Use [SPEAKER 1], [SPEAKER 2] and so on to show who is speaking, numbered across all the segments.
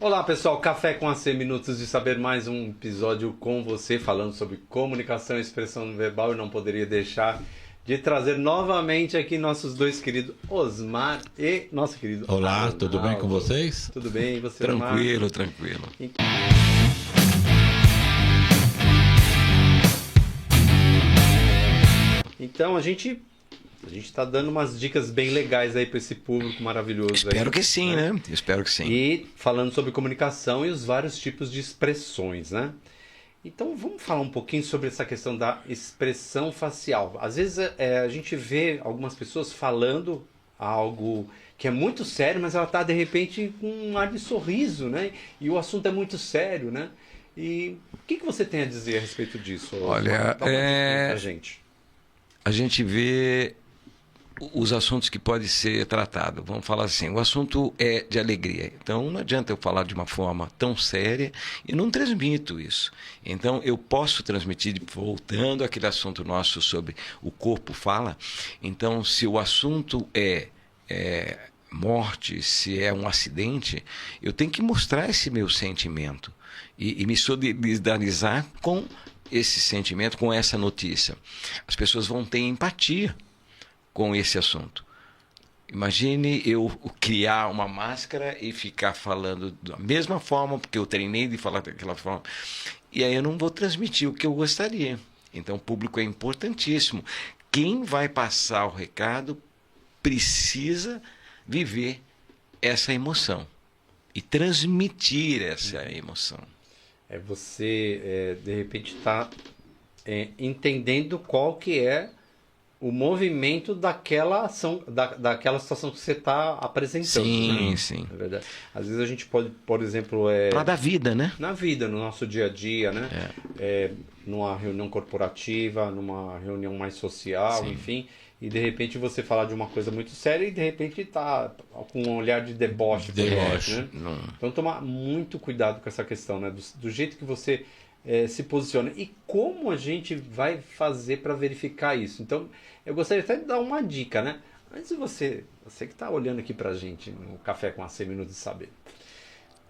[SPEAKER 1] Olá pessoal, Café com AC, minutos de saber, mais um episódio com você falando sobre comunicação e expressão verbal. Eu não poderia deixar de trazer novamente aqui nossos dois queridos Osmar e nosso querido
[SPEAKER 2] Olá,
[SPEAKER 1] Arnaldo.
[SPEAKER 2] tudo bem com vocês?
[SPEAKER 1] Tudo bem, e você,
[SPEAKER 3] Tranquilo,
[SPEAKER 1] Osmar?
[SPEAKER 3] tranquilo.
[SPEAKER 1] Então a gente está dando umas dicas bem legais aí para esse público maravilhoso.
[SPEAKER 3] Espero
[SPEAKER 1] aí,
[SPEAKER 3] que sim, né? Espero que sim.
[SPEAKER 1] E falando sobre comunicação e os vários tipos de expressões, né? Então vamos falar um pouquinho sobre essa questão da expressão facial. Às vezes a gente vê algumas pessoas falando algo que é muito sério, mas ela está de repente com um ar de sorriso, né? E o assunto é muito sério, né? E o que você tem a dizer a respeito disso?
[SPEAKER 3] Olha,
[SPEAKER 1] Dá uma dica pra gente.
[SPEAKER 3] A gente vê os assuntos que podem ser tratados. Vamos falar assim, o assunto é de alegria. Então não adianta eu falar de uma forma tão séria e não transmito isso. Então eu posso transmitir, voltando àquele assunto nosso sobre o corpo fala. Então se o assunto é morte, se é um acidente, eu tenho que mostrar esse meu sentimento e me solidarizar com esse sentimento, com essa notícia. As pessoas vão ter empatia com esse assunto. Imagine eu criar uma máscara e ficar falando da mesma forma, porque eu treinei de falar daquela forma, e aí eu não vou transmitir o que eu gostaria. Então o público é importantíssimo. Quem vai passar o recado precisa viver essa emoção e transmitir essa emoção.
[SPEAKER 1] Você, de repente, está entendendo qual que é o movimento daquela ação, daquela situação que você está apresentando.
[SPEAKER 3] Sim,
[SPEAKER 1] né?
[SPEAKER 3] sim.
[SPEAKER 1] É verdade. Às vezes a gente pode, por exemplo...
[SPEAKER 3] Para dar vida, né?
[SPEAKER 1] Na vida, no nosso dia a dia, né? Numa reunião corporativa, numa reunião mais social,
[SPEAKER 3] Sim.
[SPEAKER 1] enfim... E de repente você falar de uma coisa muito séria e de repente está com um olhar de deboche.
[SPEAKER 2] Deboche.
[SPEAKER 1] Né? Então tomar muito cuidado com essa questão, né? Do jeito que você se posiciona. E como a gente vai fazer para verificar isso? Então eu gostaria até de dar uma dica, né? Antes de você que está olhando aqui para a gente no Café com AC Minutos de Saber,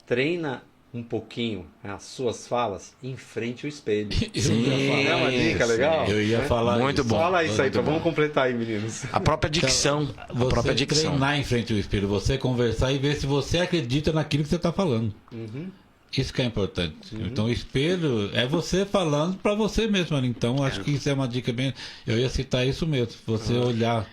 [SPEAKER 1] treina um pouquinho as suas falas em frente ao espelho. É uma dica legal?
[SPEAKER 2] Eu ia falar
[SPEAKER 3] Muito
[SPEAKER 2] isso.
[SPEAKER 3] bom.
[SPEAKER 1] Fala isso aí,
[SPEAKER 3] Muito
[SPEAKER 1] então
[SPEAKER 3] bom.
[SPEAKER 1] vamos completar aí, meninos.
[SPEAKER 3] A própria dicção. A
[SPEAKER 2] Você
[SPEAKER 3] própria dicção.
[SPEAKER 2] treinar em frente ao espelho, você conversar e ver se você acredita naquilo que você está falando. Isso que é importante. Então o espelho é você falando para você mesmo. Então acho que isso é uma dica bem... Eu ia citar isso mesmo. Você olhar...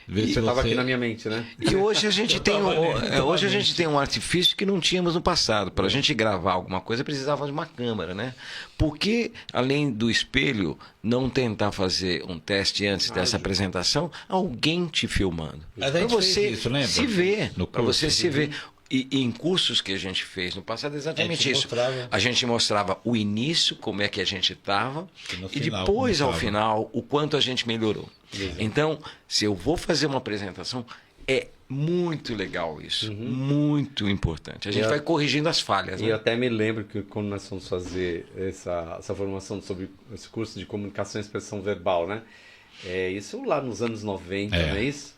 [SPEAKER 2] Ver se
[SPEAKER 1] Você estava
[SPEAKER 2] você...
[SPEAKER 1] aqui na minha mente, né?
[SPEAKER 3] E hoje a gente tem um artifício que não tínhamos no passado. Para a gente gravar alguma coisa, precisava de uma câmera, né? Por que, além do espelho, não tentar fazer um teste antes dessa apresentação, alguém te filmando?
[SPEAKER 2] Mas a
[SPEAKER 3] Para
[SPEAKER 2] gente
[SPEAKER 3] você
[SPEAKER 2] fez isso, lembra?
[SPEAKER 3] se ver.
[SPEAKER 2] No
[SPEAKER 3] Para
[SPEAKER 2] curso.
[SPEAKER 3] você se ver. E em cursos que a gente fez no passado, exatamente
[SPEAKER 2] A gente
[SPEAKER 3] isso.
[SPEAKER 2] mostrava.
[SPEAKER 3] A gente mostrava o início, como é que a gente estava,
[SPEAKER 2] E no
[SPEAKER 3] e
[SPEAKER 2] final,
[SPEAKER 3] depois,
[SPEAKER 2] como
[SPEAKER 3] ao
[SPEAKER 2] estava.
[SPEAKER 3] final, o quanto a gente melhorou. Então, se eu vou fazer uma apresentação, é muito legal isso. Muito importante. A gente vai corrigindo as falhas.
[SPEAKER 1] E
[SPEAKER 3] Né?
[SPEAKER 1] eu até me lembro que quando nós fomos fazer essa formação sobre esse curso de comunicação e expressão verbal, né? Isso lá nos anos 90, não é isso?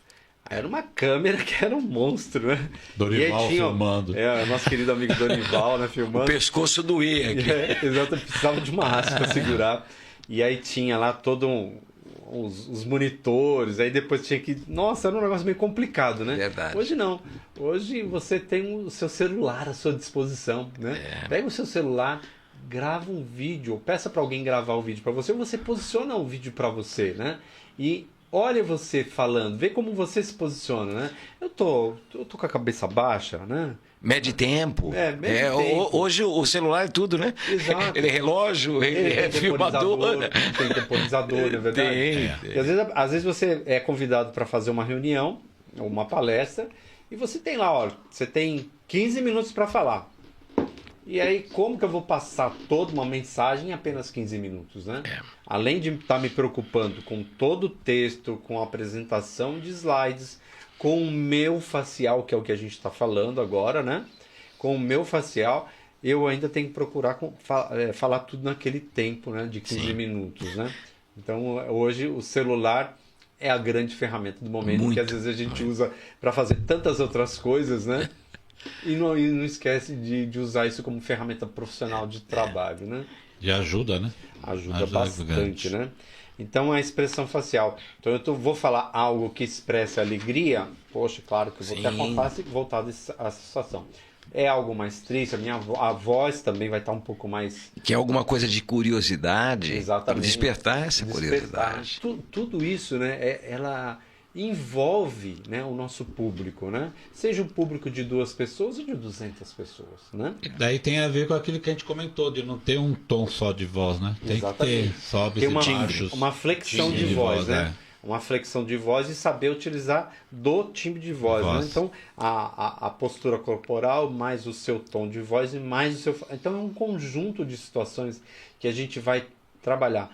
[SPEAKER 1] Era uma câmera que era um monstro, né?
[SPEAKER 2] Dorival
[SPEAKER 1] E aí tinha,
[SPEAKER 2] filmando.
[SPEAKER 1] o nosso querido amigo Dorival, né?
[SPEAKER 3] O
[SPEAKER 1] Filmando.
[SPEAKER 3] pescoço doía aqui.
[SPEAKER 1] Exato, precisava de uma haste para segurar. E aí tinha lá os monitores, aí depois tinha que... Nossa, era um negócio meio complicado, né?
[SPEAKER 3] Verdade.
[SPEAKER 1] Hoje não. Hoje você tem o seu celular à sua disposição, né? Pega o seu celular, grava um vídeo, ou peça para alguém gravar o vídeo para você, ou você posiciona o vídeo para você, né? E olha você falando, vê como você se posiciona, né? Eu tô com a cabeça baixa, né?
[SPEAKER 3] Mede tempo.
[SPEAKER 1] Mede tempo.
[SPEAKER 3] Hoje o celular é tudo, né?
[SPEAKER 1] Exato.
[SPEAKER 3] Ele é relógio, ele é filmador.
[SPEAKER 1] Tem temporizador, não é verdade?
[SPEAKER 3] Tem.
[SPEAKER 1] E às vezes você é convidado para fazer uma reunião, uma palestra, e você tem lá, ó, você tem 15 minutos para falar. E aí, como que eu vou passar toda uma mensagem em apenas 15 minutos, né? Além de estar me preocupando com todo o texto, com a apresentação de slides, com o meu facial, que é o que a gente está falando agora, né? Com o meu facial, eu ainda tenho que procurar falar tudo naquele tempo, né? De 15 minutos, né? Então, hoje, o celular é a grande ferramenta do momento, que às vezes a gente usa para fazer tantas outras coisas, né? E não esquece de usar isso como ferramenta profissional de trabalho, né?
[SPEAKER 2] E ajuda, né?
[SPEAKER 1] Ajuda bastante, né? Então, a expressão facial. Então, vou falar algo que expressa alegria. Poxa, claro que eu vou ter a face voltada à situação. É algo mais triste, a voz também vai estar um pouco mais...
[SPEAKER 3] Que é alguma coisa de curiosidade.
[SPEAKER 1] Exatamente.
[SPEAKER 3] Despertar essa curiosidade.
[SPEAKER 1] Tudo isso, né? Ela envolve, né, o nosso público, né? Seja um público de 2 pessoas ou de 200 pessoas, né?
[SPEAKER 2] E daí tem a ver com aquilo que a gente comentou, de não ter um tom só de voz, né? Tem
[SPEAKER 1] Exatamente.
[SPEAKER 2] que ter sobes
[SPEAKER 1] Tem
[SPEAKER 2] e baixos.
[SPEAKER 1] uma flexão de voz, né? Uma flexão de voz e saber utilizar do timbre de voz. Né? Então, a postura corporal, mais o seu tom de voz e mais o seu... Então, é um conjunto de situações que a gente vai trabalhar.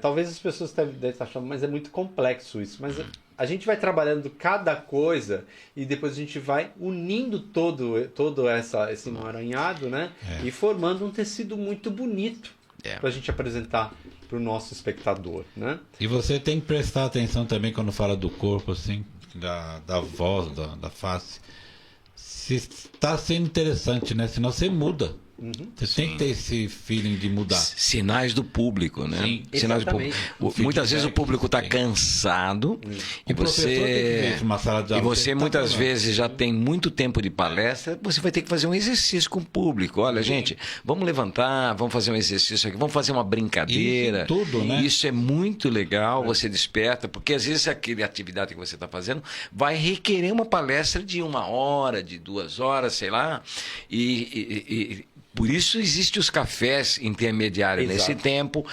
[SPEAKER 1] Talvez as pessoas devem estar achando, mas é muito complexo isso. Mas a gente vai trabalhando cada coisa e depois a gente vai unindo todo esse emaranhado, né? E formando um tecido muito bonito para a gente apresentar para o nosso espectador, né?
[SPEAKER 2] E você tem que prestar atenção também quando fala do corpo, assim, da voz, da face. Se está sendo interessante, né? Senão você muda. Você tem que ter esse feeling de mudar.
[SPEAKER 3] Sinais do público, né?
[SPEAKER 2] Sim,
[SPEAKER 3] sinais do público. Muitas vezes o público está cansado e você muitas vezes já tem muito tempo de palestra, você vai ter que fazer um exercício com o público. Olha, gente, vamos levantar, vamos fazer um exercício aqui, vamos fazer uma brincadeira.
[SPEAKER 2] Isso tudo, né?
[SPEAKER 3] Isso é muito legal, você desperta, porque às vezes aquela atividade que você está fazendo vai requerer uma palestra de 1 hora, de 2 horas, sei lá, por isso existem os cafés intermediários nesse tempo.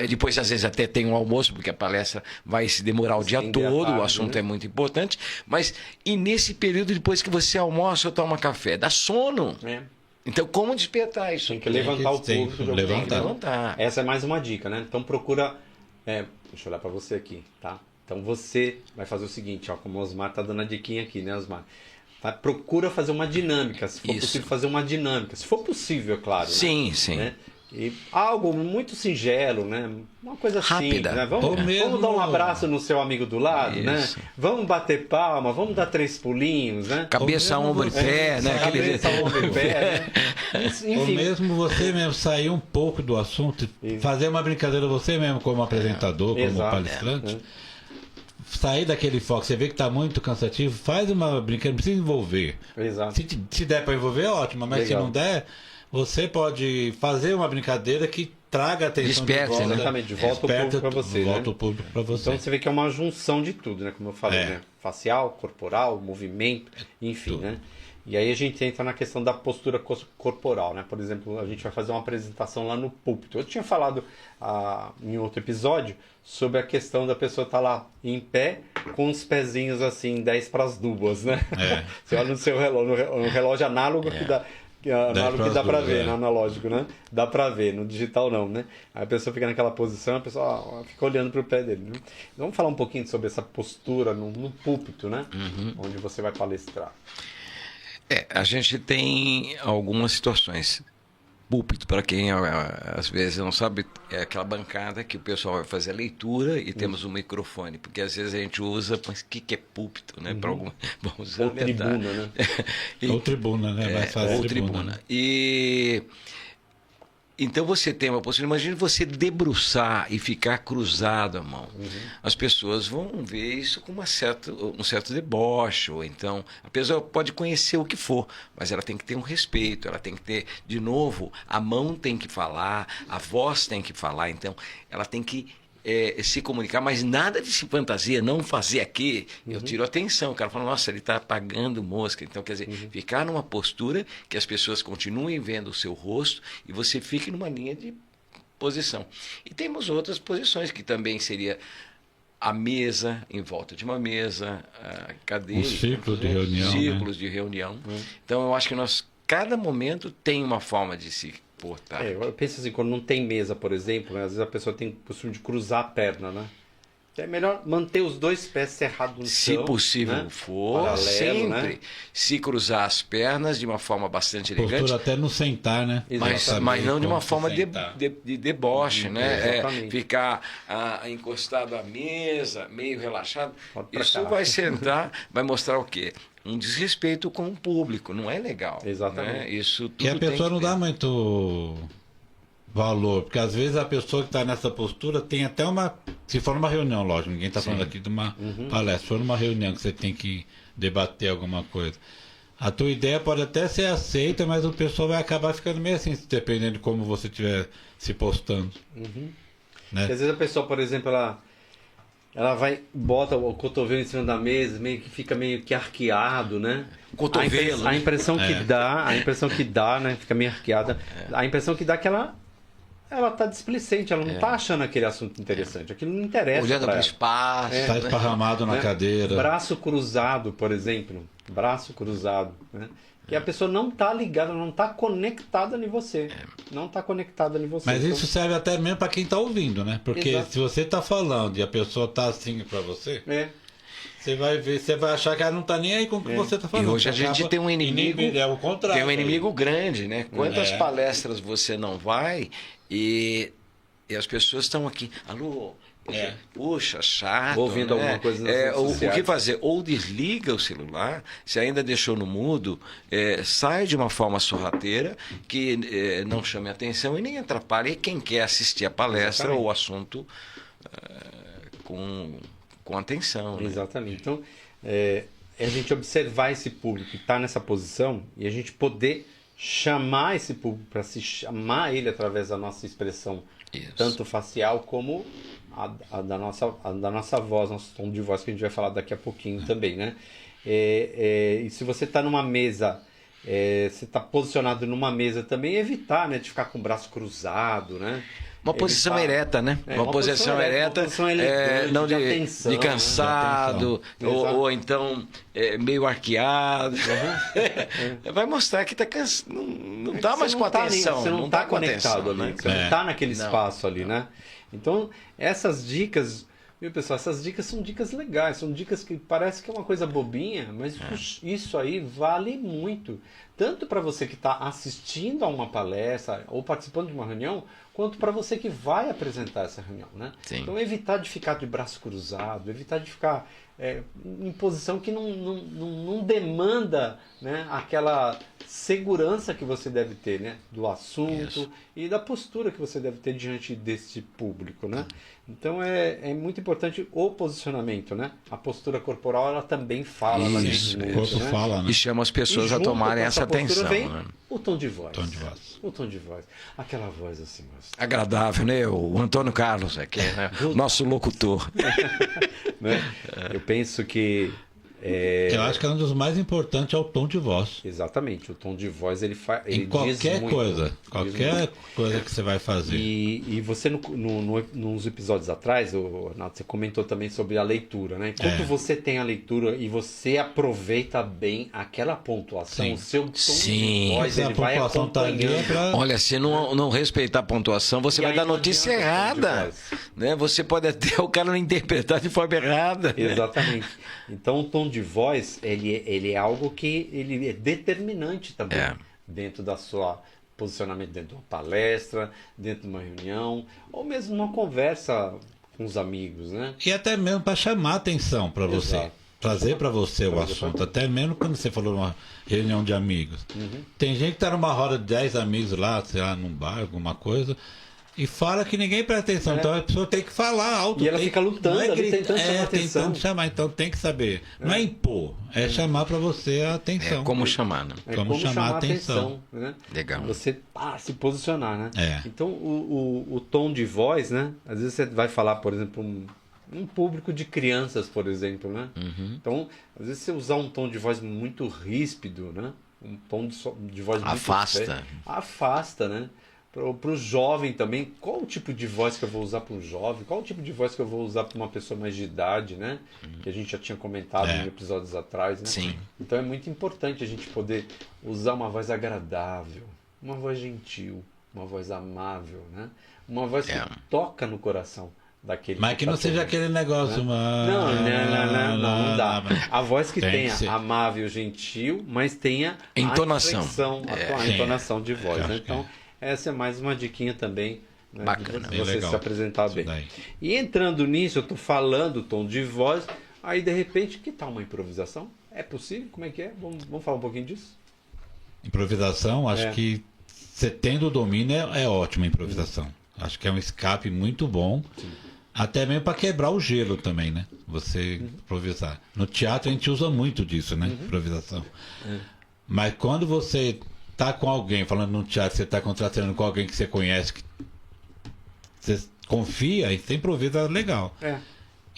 [SPEAKER 3] Depois, às vezes, até tem um almoço, porque a palestra vai se demorar o dia todo, o assunto é muito importante. Mas, e nesse período, depois que você almoça ou toma café, dá sono. Então, como despertar isso?
[SPEAKER 1] Tem que levantar o público.
[SPEAKER 3] Levantar.
[SPEAKER 1] Essa é mais uma dica, né? Então, procura... deixa eu olhar para você aqui, tá? Então, você vai fazer o seguinte, ó, como o Osmar tá dando a diquinha aqui, né, Osmar? Procura fazer uma dinâmica, se for possível fazer uma dinâmica, se for possível, é claro.
[SPEAKER 3] Sim,
[SPEAKER 1] né?
[SPEAKER 3] sim.
[SPEAKER 1] Né? E algo muito singelo, né? Uma coisa
[SPEAKER 3] rápida.
[SPEAKER 1] Simples, né? Vamos dar um abraço no seu amigo do lado, né? Vamos bater palma, vamos dar 3 pulinhos, né?
[SPEAKER 3] Cabeça, ombro e pé, né?
[SPEAKER 1] Cabeça, ombro e pé, né? Enfim.
[SPEAKER 2] Ou mesmo você mesmo sair um pouco do assunto, fazer uma brincadeira você mesmo como apresentador, como palestrante. Sair daquele foco, você vê que está muito cansativo, faz uma brincadeira, não precisa envolver.
[SPEAKER 1] Exato.
[SPEAKER 2] Se der para envolver, é ótimo, mas se não der, você pode fazer uma brincadeira que traga atenção
[SPEAKER 3] de volta.
[SPEAKER 1] Exatamente, de volta o público para você.
[SPEAKER 2] Volta o público para você.
[SPEAKER 1] Então você vê que é uma junção de tudo, né? Como eu falei, né? Facial, corporal, movimento, enfim, né? E aí a gente entra na questão da postura corporal, né? Por exemplo, a gente vai fazer uma apresentação lá no púlpito. Eu tinha falado em outro episódio sobre a questão da pessoa estar lá em pé com os pezinhos assim, 10 para as 2, né? Você olha no seu relógio, no relógio análogo que dá... Análogo que dá pra ver, no analógico, né? Dá pra ver, no digital não, né? Aí a pessoa fica naquela posição, a pessoa fica olhando pro pé dele, né? Vamos falar um pouquinho sobre essa postura no púlpito, né? Onde você vai palestrar.
[SPEAKER 3] A gente tem algumas situações. Púlpito, para quem às vezes não sabe, é aquela bancada que o pessoal vai fazer a leitura e temos um microfone, porque às vezes a gente usa, mas o que é púlpito, né? Para alguma, vamos
[SPEAKER 1] ou tribuna, né?
[SPEAKER 2] Ou tribuna, né? Vai fazer
[SPEAKER 3] ou tribuna. E então você tem uma possibilidade, imagine você debruçar e ficar cruzado a mão. As pessoas vão ver isso com um certo deboche, ou então a pessoa pode conhecer o que for, mas ela tem que ter um respeito, ela tem que ter, de novo, a mão tem que falar, a voz tem que falar, então ela tem que se comunicar, mas nada de se fantasia, não fazer aqui, eu tiro atenção, o cara fala, nossa, ele está apagando mosca, então quer dizer, ficar numa postura que as pessoas continuem vendo o seu rosto e você fique numa linha de posição. E temos outras posições que também seria a mesa, em volta de uma mesa, a cadeira,
[SPEAKER 2] um círculo de reunião,
[SPEAKER 3] círculos de reunião. Então eu acho que cada momento tem uma forma de se portar.
[SPEAKER 1] Eu penso assim, quando não tem mesa, por exemplo, né, às vezes a pessoa tem o costume de cruzar a perna, né? É melhor manter os 2 pés cerrados no chão.
[SPEAKER 3] Se possível, né? For, paralelo, sempre. Né? Se cruzar as pernas de uma forma bastante elegante.
[SPEAKER 2] Postura até no sentar, né?
[SPEAKER 3] Mas não de uma forma de deboche, né? Ficar encostado à mesa, meio relaxado. Isso vai sentar, vai mostrar o quê? um desrespeito com o público, não é legal.
[SPEAKER 1] Exatamente.
[SPEAKER 3] Né? Isso tudo
[SPEAKER 2] E a pessoa não
[SPEAKER 3] tem que
[SPEAKER 2] dá muito valor, porque às vezes a pessoa que está nessa postura tem até uma. Se for numa reunião, lógico, ninguém está falando aqui de uma palestra, se for numa reunião que você tem que debater alguma coisa. A tua ideia pode até ser aceita, mas o pessoal vai acabar ficando meio assim, dependendo de como você estiver se postando. Né?
[SPEAKER 1] Às vezes a pessoa, por exemplo, ela vai, bota o cotovelo em cima da mesa, meio que fica meio que arqueado, né?
[SPEAKER 3] Cotovelo.
[SPEAKER 1] A impressão que dá, né? Fica meio arqueada. A impressão que dá é que ela tá displicente, ela não tá achando aquele assunto interessante. Aquilo não interessa.
[SPEAKER 3] olhando
[SPEAKER 1] pra
[SPEAKER 3] para o
[SPEAKER 1] ela.
[SPEAKER 3] espaço.
[SPEAKER 2] Está esparramado na
[SPEAKER 1] Né?
[SPEAKER 2] cadeira.
[SPEAKER 1] Braço cruzado, por exemplo. Braço cruzado, né? Que a pessoa não tá ligada, não tá conectada em você. Não tá conectada em você.
[SPEAKER 2] Mas
[SPEAKER 1] Então,
[SPEAKER 2] isso serve até mesmo para quem está ouvindo, né? Porque
[SPEAKER 1] Exato.
[SPEAKER 2] se você está falando e a pessoa está assim para você,
[SPEAKER 1] É.
[SPEAKER 2] você vai ver, você vai achar que ela não está nem aí com o que você está
[SPEAKER 3] E
[SPEAKER 2] falando.
[SPEAKER 3] hoje a
[SPEAKER 2] Você
[SPEAKER 3] gente
[SPEAKER 2] acaba
[SPEAKER 3] tem um inimigo,
[SPEAKER 2] é o contrário.
[SPEAKER 3] tem um inimigo grande, né? Quantas
[SPEAKER 2] É.
[SPEAKER 3] palestras você não vai e as pessoas estão aqui, alô, puxa, chato,
[SPEAKER 1] Ouvindo
[SPEAKER 3] né?
[SPEAKER 1] alguma coisa nas redes
[SPEAKER 3] o
[SPEAKER 1] sociais.
[SPEAKER 3] que fazer? Ou desliga o celular, se ainda deixou no mudo, sai de uma forma sorrateira, que não chame atenção e nem atrapalhe quem quer assistir a palestra
[SPEAKER 1] Exatamente.
[SPEAKER 3] ou o assunto com atenção. Né?
[SPEAKER 1] Exatamente. Então, a gente observar esse público que está nessa posição e a gente poder chamar esse público para se chamar ele através da nossa expressão,
[SPEAKER 3] Isso.
[SPEAKER 1] tanto facial como a da nossa voz, nosso tom de voz, que a gente vai falar daqui a pouquinho também, né? E se você está numa mesa, você está posicionado numa mesa também, evitar, né, de ficar com o braço cruzado, né?
[SPEAKER 3] Uma posição
[SPEAKER 1] Evitar-
[SPEAKER 3] ereta, né?
[SPEAKER 1] uma posição ereta, uma posição elegante,
[SPEAKER 3] não
[SPEAKER 1] de atenção,
[SPEAKER 3] de
[SPEAKER 1] né?
[SPEAKER 3] cansado,
[SPEAKER 1] De atenção.
[SPEAKER 3] ou então meio arqueado. Vai mostrar que está cansado. Não está mais
[SPEAKER 1] Você
[SPEAKER 3] com
[SPEAKER 1] não tá nem-
[SPEAKER 3] atenção.
[SPEAKER 1] você não
[SPEAKER 3] tá
[SPEAKER 1] está
[SPEAKER 3] com
[SPEAKER 1] conectado
[SPEAKER 3] atenção,
[SPEAKER 1] ali,
[SPEAKER 3] né?
[SPEAKER 1] você não está naquele
[SPEAKER 3] Não.
[SPEAKER 1] espaço ali, né? Então, essas dicas, viu, pessoal, essas dicas são dicas legais, são dicas que parece que é uma coisa bobinha, mas isso aí vale muito, tanto para você que está assistindo a uma palestra ou participando de uma reunião, quanto para você que vai apresentar essa reunião, né?
[SPEAKER 3] Sim.
[SPEAKER 1] Então, evitar de ficar de braço cruzado, evitar de ficar em posição que não demanda, né, aquela segurança que você deve ter, né, do assunto
[SPEAKER 3] Isso.
[SPEAKER 1] e da postura que você deve ter diante desse público, né? Então é muito importante o posicionamento, né? A postura corporal ela também fala, ela diz
[SPEAKER 3] Isso,
[SPEAKER 2] O
[SPEAKER 1] muito,
[SPEAKER 2] corpo
[SPEAKER 1] né?
[SPEAKER 2] fala, né?
[SPEAKER 3] E chama as pessoas
[SPEAKER 1] E
[SPEAKER 3] a
[SPEAKER 1] junto
[SPEAKER 3] tomarem
[SPEAKER 1] com
[SPEAKER 3] essa
[SPEAKER 1] postura
[SPEAKER 3] atenção.
[SPEAKER 1] vem
[SPEAKER 3] Né?
[SPEAKER 1] o tom de voz.
[SPEAKER 2] Tom de voz.
[SPEAKER 1] O tom de voz. Aquela voz assim, gostosa,
[SPEAKER 3] Agradável, né? O Antônio Carlos aqui, né? Nosso locutor.
[SPEAKER 1] né? Eu penso que
[SPEAKER 2] Eu acho que um dos mais importantes é o tom de voz.
[SPEAKER 1] exatamente, o tom de voz ele
[SPEAKER 2] Em
[SPEAKER 1] diz
[SPEAKER 2] qualquer
[SPEAKER 1] muito,
[SPEAKER 2] coisa.
[SPEAKER 1] diz
[SPEAKER 2] Qualquer
[SPEAKER 1] muito.
[SPEAKER 2] coisa que você vai fazer.
[SPEAKER 1] E você, nos episódios atrás, Renato, você comentou também sobre a leitura, né? Enquanto você tem a leitura e você aproveita bem aquela pontuação,
[SPEAKER 2] Sim.
[SPEAKER 1] o seu tom
[SPEAKER 3] Sim.
[SPEAKER 1] de voz,
[SPEAKER 2] Se a
[SPEAKER 1] ele vai
[SPEAKER 2] pontuação tá ali, é
[SPEAKER 1] acompanhando.
[SPEAKER 2] pra-
[SPEAKER 3] Olha, se não respeitar a pontuação, você
[SPEAKER 1] E
[SPEAKER 3] vai
[SPEAKER 1] aí
[SPEAKER 3] dar
[SPEAKER 1] não
[SPEAKER 3] notícia
[SPEAKER 1] adianta o tom de
[SPEAKER 3] errada.
[SPEAKER 1] voz.
[SPEAKER 3] Né? Você pode até o cara não interpretar de forma errada.
[SPEAKER 1] Exatamente. Então o tom de voz, ele é algo que ele é determinante também
[SPEAKER 3] É.
[SPEAKER 1] dentro da sua posicionamento dentro de uma palestra, dentro de uma reunião, ou mesmo numa conversa com os amigos, né?
[SPEAKER 2] E até mesmo para chamar atenção para você.
[SPEAKER 1] Exato.
[SPEAKER 2] Trazer para você o
[SPEAKER 1] Trazer
[SPEAKER 2] assunto.
[SPEAKER 1] pra-
[SPEAKER 2] Até mesmo quando você falou numa reunião de amigos. Tem gente que tá numa roda de 10 amigos lá, sei lá, num bar, alguma coisa. E fala que ninguém presta atenção. Então a pessoa tem que falar alto.
[SPEAKER 1] E ela
[SPEAKER 2] tem-
[SPEAKER 1] fica lutando
[SPEAKER 2] não é
[SPEAKER 1] ali,
[SPEAKER 2] gritar-
[SPEAKER 1] tentando chamar atenção.
[SPEAKER 2] tentando chamar. Então tem que saber. Não é impor, é chamar para você a atenção.
[SPEAKER 3] É como chamar, né?
[SPEAKER 1] É
[SPEAKER 2] Como chamar a atenção.
[SPEAKER 1] né?
[SPEAKER 3] Legal.
[SPEAKER 1] Você se posicionar, né?
[SPEAKER 2] É.
[SPEAKER 1] Então o tom de voz, né? Às vezes você vai falar, por exemplo, um público de crianças, por exemplo, né? Então, às vezes você usar um tom de voz muito ríspido, né? Um tom de voz muito
[SPEAKER 3] Afasta.
[SPEAKER 1] sério, afasta, né? Para o jovem também, qual o tipo de voz que eu vou usar para um jovem? Qual o tipo de voz que eu vou usar para uma pessoa mais de idade, né? Que a gente já tinha comentado em episódios atrás, né?
[SPEAKER 3] Sim.
[SPEAKER 1] Então é muito importante a gente poder usar uma voz agradável, uma voz gentil, uma voz amável, né? Uma voz que toca no coração daquele
[SPEAKER 2] Mas que
[SPEAKER 1] tá
[SPEAKER 2] não seja
[SPEAKER 1] ouvindo,
[SPEAKER 2] aquele negócio.
[SPEAKER 1] né? Não dá. A voz que
[SPEAKER 2] Tem que
[SPEAKER 1] tenha
[SPEAKER 2] ser.
[SPEAKER 1] amável, gentil, mas tenha
[SPEAKER 3] Entonação.
[SPEAKER 1] a inflexão, a
[SPEAKER 2] Sim.
[SPEAKER 1] entonação de voz,
[SPEAKER 2] Eu
[SPEAKER 1] né?
[SPEAKER 2] acho que
[SPEAKER 1] Então, essa é mais uma diquinha também, né,
[SPEAKER 3] Bacana.
[SPEAKER 1] de
[SPEAKER 2] Bem
[SPEAKER 1] você
[SPEAKER 2] legal.
[SPEAKER 1] se apresentar
[SPEAKER 2] Isso
[SPEAKER 1] bem.
[SPEAKER 2] daí.
[SPEAKER 1] E entrando nisso, eu estou falando o tom de voz, aí de repente, que tal uma improvisação? É possível? Como é que é? Vamos falar um pouquinho disso?
[SPEAKER 2] Improvisação, acho que você tendo o domínio é ótima a improvisação. Acho que é um escape muito bom. Sim. Até mesmo para quebrar o gelo também, né? Você improvisar. No teatro a gente usa muito disso, né? Improvisação. Mas quando você tá com alguém, falando no teatro, você tá contratando com alguém que você conhece, que você confia, e você improvisa legal.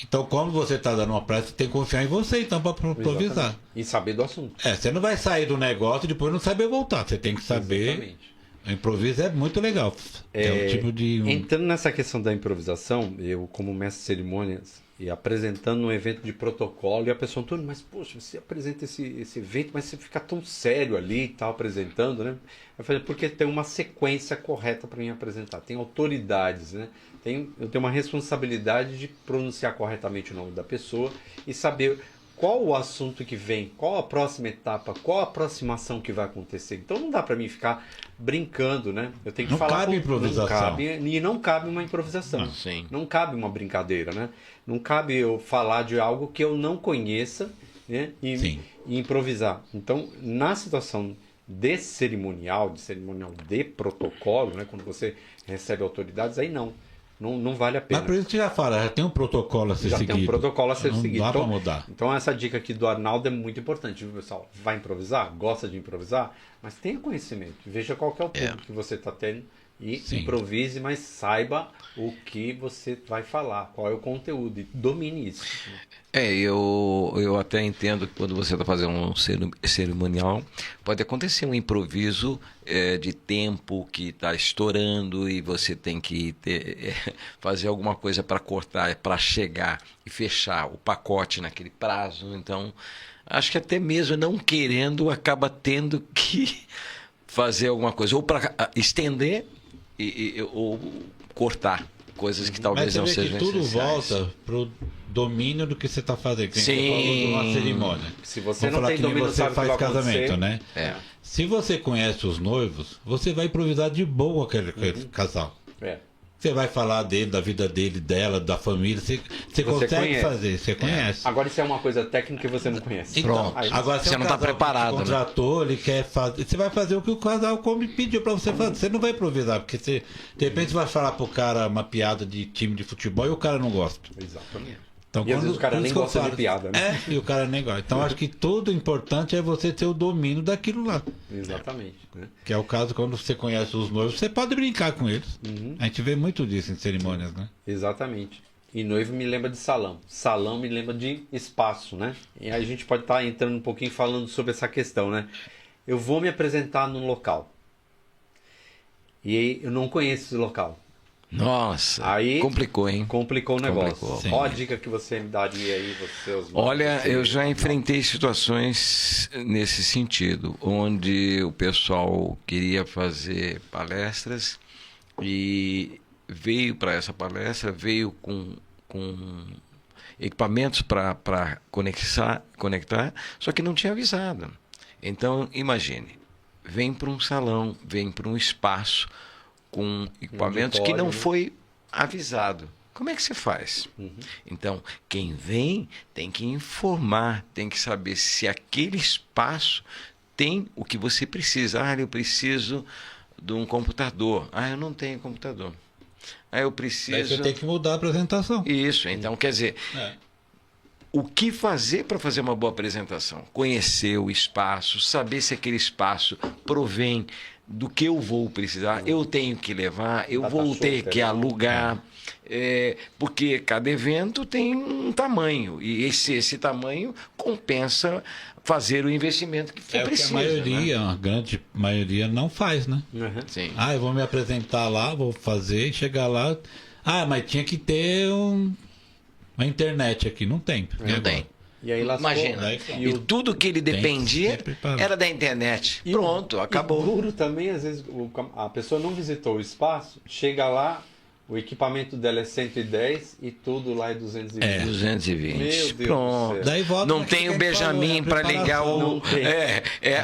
[SPEAKER 2] Então, quando você tá dando uma peça, você tem que confiar em você, então, para improvisar.
[SPEAKER 1] Exatamente. E saber do assunto.
[SPEAKER 2] Você não vai sair do negócio e depois não saber voltar. Você tem que saber. Exatamente. O improviso é muito legal. É um tipo de.
[SPEAKER 1] Entrando nessa questão da improvisação, eu, como mestre de cerimônias, e apresentando um evento de protocolo, e a pessoa, Antônio, mas poxa, você apresenta esse evento, mas você fica tão sério ali e tal, apresentando, né? Eu falei, porque tem uma sequência correta para mim apresentar. Tem autoridades, né? Eu tenho uma responsabilidade de pronunciar corretamente o nome da pessoa e saber qual o assunto que vem, qual a próxima etapa, qual a aproximação que vai acontecer. Então não dá para mim ficar brincando, né? Eu tenho que
[SPEAKER 2] não
[SPEAKER 1] falar.
[SPEAKER 2] Cabe improvisação.
[SPEAKER 1] Não cabe uma improvisação. Não cabe uma brincadeira, né? Não cabe eu falar de algo que eu não conheça, né? E improvisar. Então, na situação de cerimonial de protocolo, né? Quando você recebe autoridades, aí não vale a pena.
[SPEAKER 2] Mas por isso que já fala, já tem um protocolo a ser seguido.
[SPEAKER 1] Já tem um protocolo a ser seguido.
[SPEAKER 2] Não dá para mudar.
[SPEAKER 1] Então essa dica aqui do Arnaldo é muito importante, viu, pessoal? Vai improvisar? Gosta de improvisar? Mas tenha conhecimento. Veja qual que é o público que você está tendo e improvise, mas saiba o que você vai falar, qual é o conteúdo e domine isso.
[SPEAKER 3] Eu até entendo que quando você está fazendo um cerimonial, pode acontecer um improviso de tempo que está estourando e você tem que fazer alguma coisa para cortar, para chegar e fechar o pacote naquele prazo. Então, acho que até mesmo não querendo, acaba tendo que fazer alguma coisa, ou para estender ou cortar coisas que talvez não sejam necessárias.
[SPEAKER 2] Tudo volta pro domínio do que você está fazendo. Que você falou de uma cerimônia.
[SPEAKER 1] Se você não tem domínio,
[SPEAKER 2] você faz casamento, né?
[SPEAKER 3] É.
[SPEAKER 2] Se você conhece os noivos, você vai improvisar de boa aquele casal. Você vai falar dele, da vida dele, dela, da família. Você consegue
[SPEAKER 1] conhece.
[SPEAKER 2] Fazer, você conhece.
[SPEAKER 1] Agora isso é uma coisa técnica que você não conhece.
[SPEAKER 2] Então, agora
[SPEAKER 3] você não está preparado.
[SPEAKER 2] Contratou, ele quer fazer. Você vai fazer o que o casal pediu para você fazer. Você não vai improvisar, porque você, de repente você vai falar pro cara uma piada de time de futebol e o cara não gosta.
[SPEAKER 1] Exatamente.
[SPEAKER 2] Então,
[SPEAKER 1] e às vezes o cara nem gosta de piada, né?
[SPEAKER 2] E o cara nem gosta. Então acho que tudo importante é você ter o domínio daquilo lá.
[SPEAKER 1] Exatamente. Né?
[SPEAKER 2] Que é o caso quando você conhece os noivos, você pode brincar com eles. A gente vê muito disso em cerimônias, né?
[SPEAKER 1] Exatamente. E noivo me lembra de salão. Salão me lembra de espaço, né? E aí a gente pode estar entrando um pouquinho falando sobre essa questão, né? Eu vou me apresentar num local. E aí eu não conheço esse local.
[SPEAKER 3] Nossa,
[SPEAKER 1] aí
[SPEAKER 3] complicou, hein?
[SPEAKER 1] Complicou o negócio. Qual a dica que você me daria aí?
[SPEAKER 3] Olha, eu já enfrentei situações nesse sentido, onde o pessoal queria fazer palestras e veio para essa palestra, veio com equipamentos para conectar, só que não tinha avisado. Então, imagine, vem para um salão, vem para um espaço com equipamentos que não foi avisado. Como é que você faz? Então, quem vem tem que informar, tem que saber se aquele espaço tem o que você precisa. Eu preciso de um computador. Eu não tenho computador. Eu preciso...
[SPEAKER 2] Daí você tem que mudar a apresentação.
[SPEAKER 3] Isso, então quer dizer... O que fazer para fazer uma boa apresentação? Conhecer o espaço, saber se aquele espaço provém do que eu vou precisar, eu tenho que levar, eu vou ter que alugar, porque cada evento tem um tamanho, e esse tamanho compensa fazer o investimento que for preciso.
[SPEAKER 2] A grande maioria não faz, né?
[SPEAKER 3] Sim.
[SPEAKER 2] Eu vou me apresentar lá, vou fazer, chegar lá... mas tinha que ter uma internet aqui. Não tem.
[SPEAKER 3] Não tem.
[SPEAKER 1] E aí
[SPEAKER 3] imagina, e tudo que ele dependia era da internet. Pronto, acabou.
[SPEAKER 1] E duro também, às vezes, a pessoa não visitou o espaço, chega lá, o equipamento dela é 110 e tudo lá é 220.
[SPEAKER 3] 220.
[SPEAKER 1] Meu Deus
[SPEAKER 3] Pronto.
[SPEAKER 1] Daí
[SPEAKER 3] não tem o Benjamin para ligar o...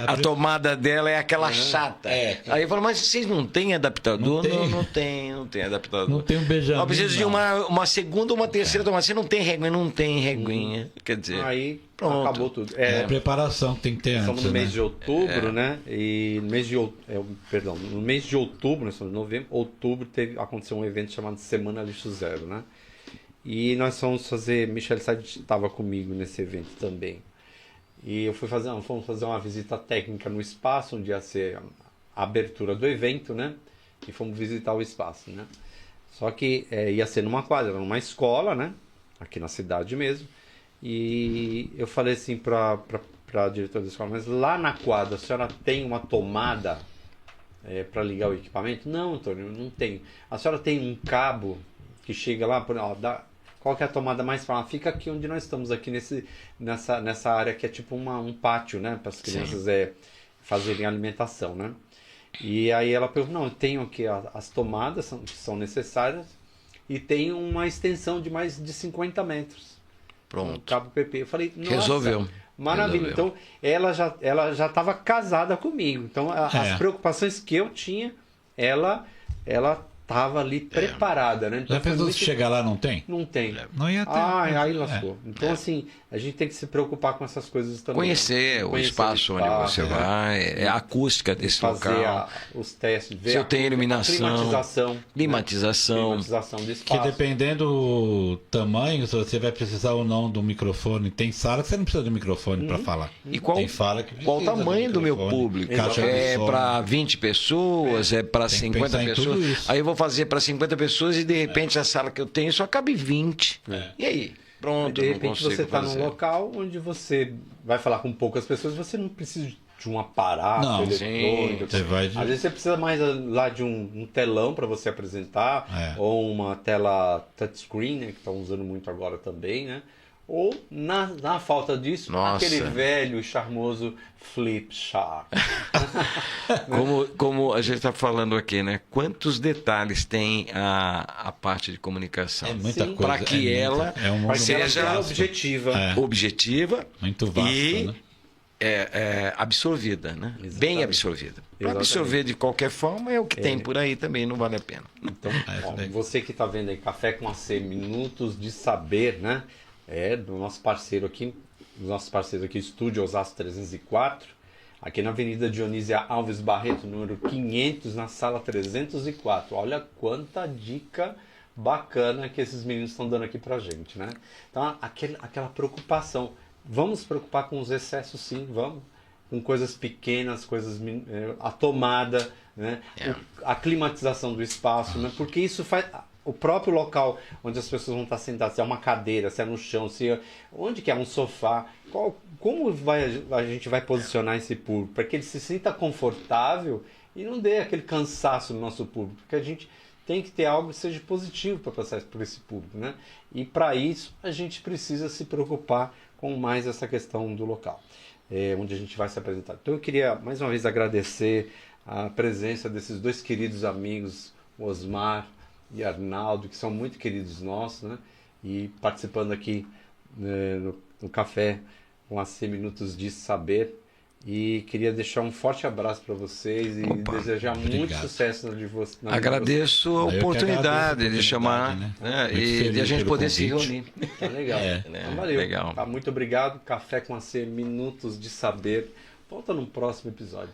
[SPEAKER 3] a tomada dela é aquela chata. Aí fala, mas vocês não têm adaptador? Não tem adaptador.
[SPEAKER 2] Não tem o Benjamin.
[SPEAKER 3] Eu preciso de uma segunda ou uma terceira tomada. Você não tem reguinha? Não tem reguinha. Quer dizer...
[SPEAKER 1] Aí
[SPEAKER 3] Pronto.
[SPEAKER 1] acabou tudo.
[SPEAKER 2] É a preparação que tem que ter
[SPEAKER 1] Estamos
[SPEAKER 2] antes,
[SPEAKER 1] no
[SPEAKER 2] né?
[SPEAKER 1] mês de outubro, né? E no mês de perdão, no mês de outubro, nós estamos em novembro, outubro aconteceu um evento chamado Semana Lixo Zero, né? E nós fomos fazer, Michel Sade estava comigo nesse evento também. E fomos fazer uma visita técnica no espaço, onde ia ser a abertura do evento, né? E fomos visitar o espaço, né? Só que ia ser numa quadra, numa escola, né? Aqui na cidade mesmo. E eu falei assim para a diretora da escola, mas lá na quadra a senhora tem uma tomada para ligar o equipamento? Não, Antônio, não tem. A senhora tem um cabo que chega lá, qual que é a tomada mais fácil? Fica aqui onde nós estamos, aqui nessa área que é tipo um pátio, né? Para as crianças fazerem alimentação, né? E aí ela perguntou, não, eu tenho aqui as tomadas que são necessárias e tem uma extensão de mais de 50 metros.
[SPEAKER 3] Pronto.
[SPEAKER 1] Cabo PP. Eu falei, nossa,
[SPEAKER 3] Resolveu.
[SPEAKER 1] maravilha.
[SPEAKER 3] Resolveu.
[SPEAKER 1] Então, ela já estava casada comigo. Então, as preocupações que eu tinha, ela estava ali preparada, né? Então,
[SPEAKER 2] Já pensou se chegar lá não tem?
[SPEAKER 1] Não tem.
[SPEAKER 2] Não ia ter.
[SPEAKER 1] Aí lascou. Então, assim, a gente tem que se preocupar com essas coisas também.
[SPEAKER 3] Conhecer o espaço onde você vai, a acústica desse
[SPEAKER 1] fazer
[SPEAKER 3] local.
[SPEAKER 1] Os testes, ver
[SPEAKER 3] Se eu tenho iluminação,
[SPEAKER 1] climatização do
[SPEAKER 2] Que
[SPEAKER 1] espaço.
[SPEAKER 2] dependendo do tamanho, se você vai precisar ou não do microfone. Tem sala que você não precisa de microfone para falar.
[SPEAKER 3] E qual
[SPEAKER 2] Tem sala que
[SPEAKER 3] o
[SPEAKER 2] precisa
[SPEAKER 3] tamanho
[SPEAKER 2] de
[SPEAKER 3] do meu
[SPEAKER 2] microfone,
[SPEAKER 3] público?
[SPEAKER 2] caixa de
[SPEAKER 3] É
[SPEAKER 2] som.
[SPEAKER 3] para 20 pessoas, é para
[SPEAKER 2] Tem que
[SPEAKER 3] 50
[SPEAKER 2] pensar em tudo
[SPEAKER 3] pessoas.
[SPEAKER 2] isso.
[SPEAKER 3] Aí eu vou fazer para 50 pessoas e de repente a sala que eu tenho só cabe 20. E aí? Pronto,
[SPEAKER 1] De
[SPEAKER 3] eu não
[SPEAKER 1] repente
[SPEAKER 3] consigo
[SPEAKER 1] você está num
[SPEAKER 3] fazer.
[SPEAKER 1] local onde você vai falar com poucas pessoas, você não precisa de um aparato
[SPEAKER 2] Não,
[SPEAKER 1] eletrônico.
[SPEAKER 2] você vai de-
[SPEAKER 1] Às vezes você precisa mais lá de um telão para você apresentar, ou uma tela touchscreen, né, que estão usando muito agora também, né? Ou, na falta disso,
[SPEAKER 3] Nossa.
[SPEAKER 1] aquele velho e charmoso flip chart.
[SPEAKER 3] Como a gente está falando aqui, né? Quantos detalhes tem a parte de comunicação?
[SPEAKER 2] É muita
[SPEAKER 1] Sim.
[SPEAKER 2] coisa.
[SPEAKER 3] Para que ela
[SPEAKER 2] é um mundo
[SPEAKER 1] Para que ela
[SPEAKER 3] seja
[SPEAKER 1] seja objetiva.
[SPEAKER 3] objetiva
[SPEAKER 2] muito vasto,
[SPEAKER 3] e
[SPEAKER 2] né?
[SPEAKER 3] absorvida, né?
[SPEAKER 1] Exatamente.
[SPEAKER 3] Bem absorvida. Para
[SPEAKER 1] Exatamente.
[SPEAKER 3] absorver de qualquer forma é o que tem por aí também, não vale a pena.
[SPEAKER 1] Então, ó,
[SPEAKER 2] daí.
[SPEAKER 1] você que está vendo aí Café com AC, Minutos de Saber, né? Do nosso parceiro aqui, Estúdio Osasco 304, aqui na Avenida Dionísia Alves Barreto, número 500, na sala 304. Olha quanta dica bacana que esses meninos estão dando aqui pra gente, né? Então, aquela preocupação. Vamos se preocupar com os excessos, sim, vamos. Com coisas pequenas, a tomada, né? A climatização do espaço, né? Porque isso faz... O próprio local onde as pessoas vão estar sentadas, se é uma cadeira, se é no chão, onde que é um sofá, como a gente vai posicionar esse público para que ele se sinta confortável e não dê aquele cansaço no nosso público, porque a gente tem que ter algo que seja positivo para passar por esse público, né? E para isso a gente precisa se preocupar com mais essa questão do local, onde a gente vai se apresentar. Então eu queria mais uma vez agradecer a presença desses dois queridos amigos, o Osmar e Arnaldo, que são muito queridos nossos, né? E participando aqui no Café com AC Minutos de Saber. E queria deixar um forte abraço para vocês e desejar muito sucesso na vida de vocês.
[SPEAKER 3] Agradeço a oportunidade de chamar, né? E de a gente poder se reunir.
[SPEAKER 1] Tá legal. Então, valeu.
[SPEAKER 3] Legal.
[SPEAKER 1] Tá, muito obrigado. Café com AC Minutos de Saber. Volta no próximo episódio.